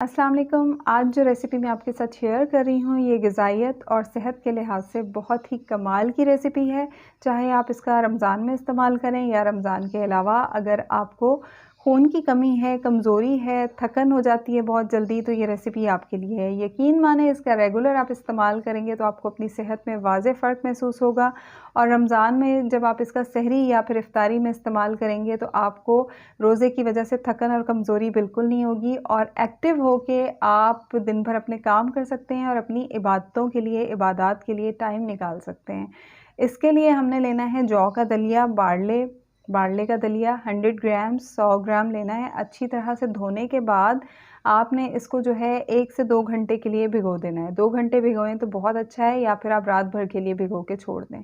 अस्सलाम वालेकुम। आज जो रेसिपी मैं आपके साथ शेयर कर रही हूँ ये ग़िज़ाइयत और सेहत के लिहाज से बहुत ही कमाल की रेसिपी है। चाहे आप इसका रमज़ान में इस्तेमाल करें या रमज़ान के अलावा अगर आपको खून की कमी है, कमज़ोरी है, थकन हो जाती है बहुत जल्दी तो ये रेसिपी आपके लिए है। यकीन माने इसका रेगुलर आप इस्तेमाल करेंगे तो आपको अपनी सेहत में वाज़े फ़र्क महसूस होगा। और रमज़ान में जब आप इसका सहरी या फिर इफ्तारी में इस्तेमाल करेंगे तो आपको रोज़े की वजह से थकन और कमज़ोरी बिल्कुल नहीं होगी और एक्टिव होके आप दिन भर अपने काम कर सकते हैं और अपनी इबादतों के लिए, इबादात के लिए टाइम निकाल सकते हैं। इसके लिए हमने लेना है जौ का दलिया, बारले का दलिया 100 ग्राम, 100 ग्राम लेना है। अच्छी तरह से धोने के बाद आपने इसको जो है 1 से 2 घंटे के लिए भिगो देना है। 2 घंटे भिगोएँ तो बहुत अच्छा है या फिर आप रात भर के लिए भिगो के छोड़ दें।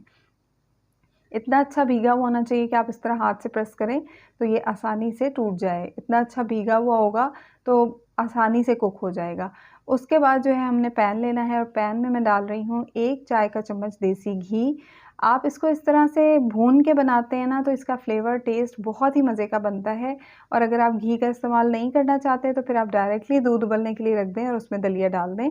इतना अच्छा भीगा हुआ होना चाहिए कि आप इस तरह हाथ से प्रेस करें तो ये आसानी से टूट जाए। इतना अच्छा भीगा हुआ होगा तो आसानी से कुक हो जाएगा। उसके बाद जो है हमने पैन लेना है और पैन में मैं डाल रही हूँ 1 चाय का चम्मच देसी घी। आप इसको इस तरह से भून के बनाते हैं ना तो इसका फ्लेवर टेस्ट बहुत ही मज़े का बनता है। और अगर आप घी का इस्तेमाल नहीं करना चाहते तो फिर आप डायरेक्टली दूध उबलने के लिए रख दें और उसमें दलिया डाल दें।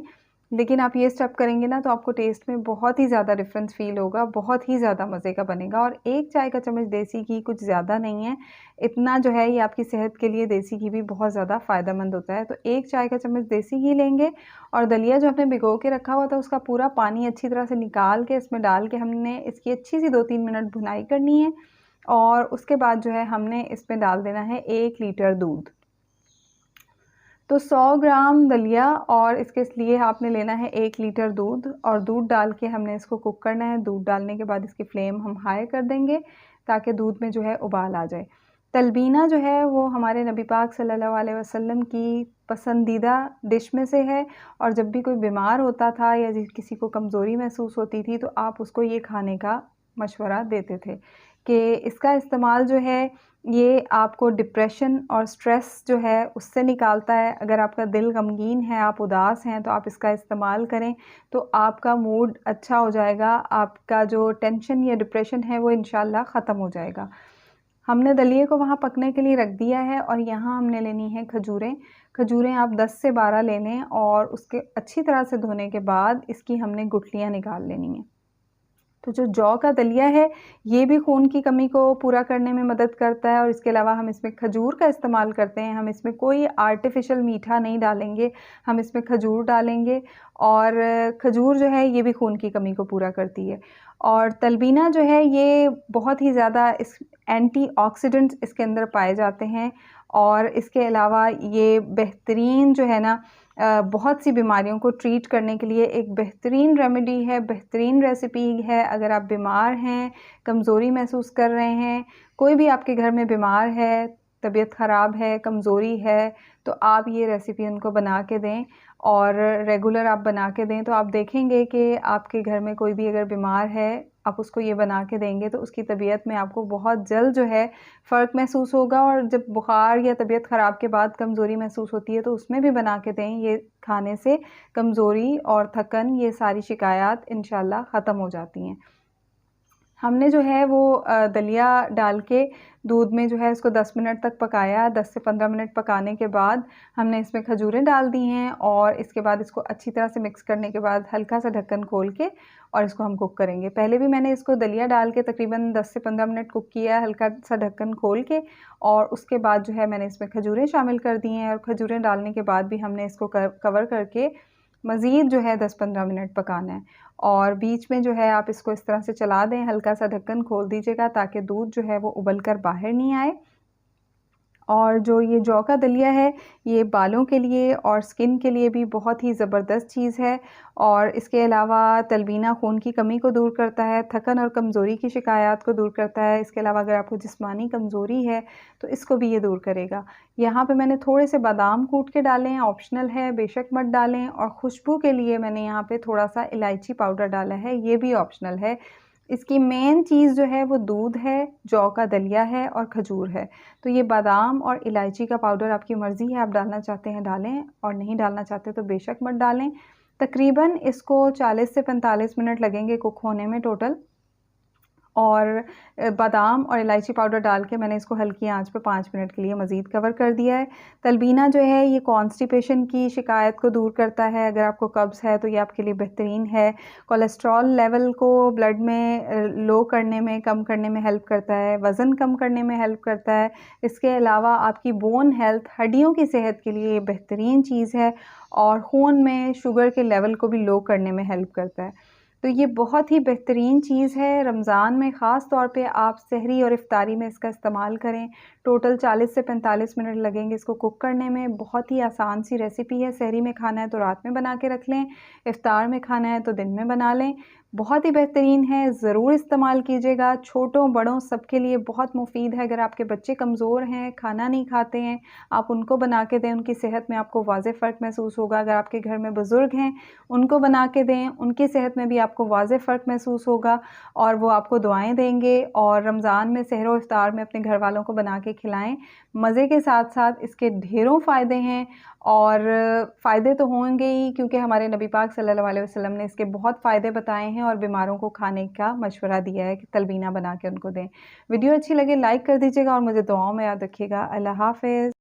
लेकिन आप ये स्टेप करेंगे ना तो आपको टेस्ट में बहुत ही ज़्यादा डिफ़रेंस फ़ील होगा, बहुत ही ज़्यादा मज़े का बनेगा। और 1 चाय का चम्मच देसी घी कुछ ज़्यादा नहीं है, इतना जो है ये आपकी सेहत के लिए देसी घी भी बहुत ज़्यादा फ़ायदेमंद होता है। तो 1 चाय का चम्मच देसी घी लेंगे और दलिया जो आपने भिगो के रखा हुआ था उसका पूरा पानी अच्छी तरह से निकाल के इसमें डाल के हमने इसकी अच्छी सी 2-3 मिनट भुनाई करनी है। और उसके बाद जो है हमने इसमें डाल देना है 1 लीटर दूध। तो 100 ग्राम दलिया और इसके लिए आपने लेना है 1 लीटर दूध और दूध डाल के हमने इसको कुक करना है। दूध डालने के बाद इसकी फ्लेम हम हाई कर देंगे ताकि दूध में जो है उबाल आ जाए। तलबीना जो है वो हमारे नबी पाक सल्लल्लाहु अलैहि वसल्लम की पसंदीदा डिश में से है और जब भी कोई बीमार होता था या किसी को कमज़ोरी महसूस होती थी तो आप उसको ये खाने का मशवरा देते थे कि इसका इस्तेमाल जो है ये आपको डिप्रेशन और स्ट्रेस जो है उससे निकालता है। अगर आपका दिल गमगीन है, आप उदास हैं तो आप इसका इस्तेमाल करें तो आपका मूड अच्छा हो जाएगा, आपका जो टेंशन या डिप्रेशन है वो इंशाल्लाह ख़त्म हो जाएगा। हमने दलिए को वहाँ पकने के लिए रख दिया है और यहाँ हमने लेनी है खजूरें। खजूरें आप 10 से 12 ले लें और उसके अच्छी तरह से धोने के बाद इसकी हमने गुठलियाँ निकाल लेनी हैं। तो जो जौ का दलिया है ये भी खून की कमी को पूरा करने में मदद करता है और इसके अलावा हम इसमें खजूर का इस्तेमाल करते हैं। हम इसमें कोई आर्टिफ़िशियल मीठा नहीं डालेंगे, हम इसमें खजूर डालेंगे और खजूर जो है ये भी खून की कमी को पूरा करती है। और तलबीना जो है ये बहुत ही ज़्यादा इस एंटीऑक्सीडेंट्स इसके अंदर पाए जाते हैं और इसके अलावा ये बेहतरीन जो है ना बहुत सी बीमारियों को ट्रीट करने के लिए एक बेहतरीन रेमेडी है, बेहतरीन रेसिपी है। अगर आप बीमार हैं, कमज़ोरी महसूस कर रहे हैं, कोई भी आपके घर में बीमार है, तबीयत ख़राब है, कमज़ोरी है, तो आप ये रेसिपी उनको बना के दें और रेगुलर आप बना के दें तो आप देखेंगे कि आपके घर में कोई भी अगर बीमार है, आप उसको ये बना के देंगे तो उसकी तबीयत में आपको बहुत जल्द जो है फ़र्क महसूस होगा। और जब बुखार या तबीयत ख़राब के बाद कमज़ोरी महसूस होती है तो उसमें भी बना के दें। ये खाने से कमज़ोरी और थकन ये सारी शिकायत इंशाल्लाह ख़त्म हो जाती हैं। हमने जो है वो दलिया डाल के दूध में जो है उसको 10 मिनट तक पकाया। 10 से 15 मिनट पकाने के बाद हमने इसमें खजूरें डाल दी हैं और इसके बाद इसको अच्छी तरह से मिक्स करने के बाद हल्का सा ढक्कन खोल के और इसको हम कुक करेंगे। पहले भी मैंने इसको दलिया डाल के तकरीबन 10 से 15 मिनट कुक किया है हल्का सा ढक्कन खोल के और उसके बाद जो है मैंने इसमें खजूरें शामिल कर दी हैं और खजूरें डालने के बाद भी हमने इसको कवर करके मज़ीद जो है 10-15 मिनट पकाना है। और बीच में जो है आप इसको इस तरह से चला दें, हल्का सा ढक्कन खोल दीजिएगा ताकि दूध जो है वो उबल कर बाहर नहीं आए। और जो ये जौ का दलिया है ये बालों के लिए और स्किन के लिए भी बहुत ही ज़बरदस्त चीज़ है। और इसके अलावा तलबीना खून की कमी को दूर करता है, थकन और कमज़ोरी की शिकायत को दूर करता है। इसके अलावा अगर आपको जिस्मानी कमज़ोरी है तो इसको भी ये दूर करेगा। यहाँ पे मैंने थोड़े से बादाम कूट के डाले हैं, ऑप्शनल है, बेशक मत डालें। और खुशबू के लिए मैंने यहाँ पे थोड़ा सा इलायची पाउडर डाला है, ये भी ऑप्शनल है। इसकी मेन चीज़ जो है वो दूध है, जौ का दलिया है और खजूर है। तो ये बादाम और इलायची का पाउडर आपकी मर्ज़ी है, आप डालना चाहते हैं डालें और नहीं डालना चाहते तो बेशक मत डालें। तकरीबन इसको 40 से 45 मिनट लगेंगे कुक होने में टोटल। और बादाम और इलायची पाउडर डाल के मैंने इसको हल्की आंच पे 5 मिनट के लिए मज़ीद कवर कर दिया है। तलबीना जो है ये कॉन्स्टिपेशन की शिकायत को दूर करता है। अगर आपको कब्ज़ है तो ये आपके लिए बेहतरीन है। कोलेस्ट्रॉल लेवल को ब्लड में लो करने में, कम करने में हेल्प करता है। वज़न कम करने में हेल्प करता है। इसके अलावा आपकी बोन हेल्थ, हड्डियों की सेहत के लिए बेहतरीन चीज़ है और खून में शुगर के लेवल को भी लो करने में हेल्प करता है। तो ये बहुत ही बेहतरीन चीज़ है। रमज़ान में ख़ास तौर पे आप सहरी और इफ्तारी में इसका इस्तेमाल करें। टोटल 40 से 45 मिनट लगेंगे इसको कुक करने में। बहुत ही आसान सी रेसिपी है। सहरी में खाना है तो रात में बना के रख लें, इफ्तार में खाना है तो दिन में बना लें। बहुत ही बेहतरीन है, ज़रूर इस्तेमाल कीजिएगा। छोटों बड़ों सबके लिए बहुत मुफ़ीद है। अगर आपके बच्चे कमज़ोर हैं, खाना नहीं खाते हैं, आप उनको बना के दें, उनकी सेहत में आपको वाज़ेह फ़र्क महसूस होगा। अगर आपके घर में बुज़ुर्ग हैं, उनको बना के दें, उनकी सेहत में भी आपको वाज़ेह फ़र्क महसूस होगा और वो आपको दुआएँ देंगे। और रमज़ान में सहर व इफ्तार में अपने घर वालों को बना के खिलाएँ। मज़े के साथ-साथ इसके ढेरों फ़ायदे हैं और फ़ायदे तो होंगे ही, क्योंकि हमारे नबी पाक सल्लल्लाहु अलैहि वसल्लम ने इसके बहुत फ़ायदे बताए हैं और बीमारों को खाने का मशवरा दिया है कि तलबीना बना के उनको दें। वीडियो अच्छी लगे लाइक कर दीजिएगा और मुझे दुआओं में याद रखिएगा। अल्लाह हाफ़िज़।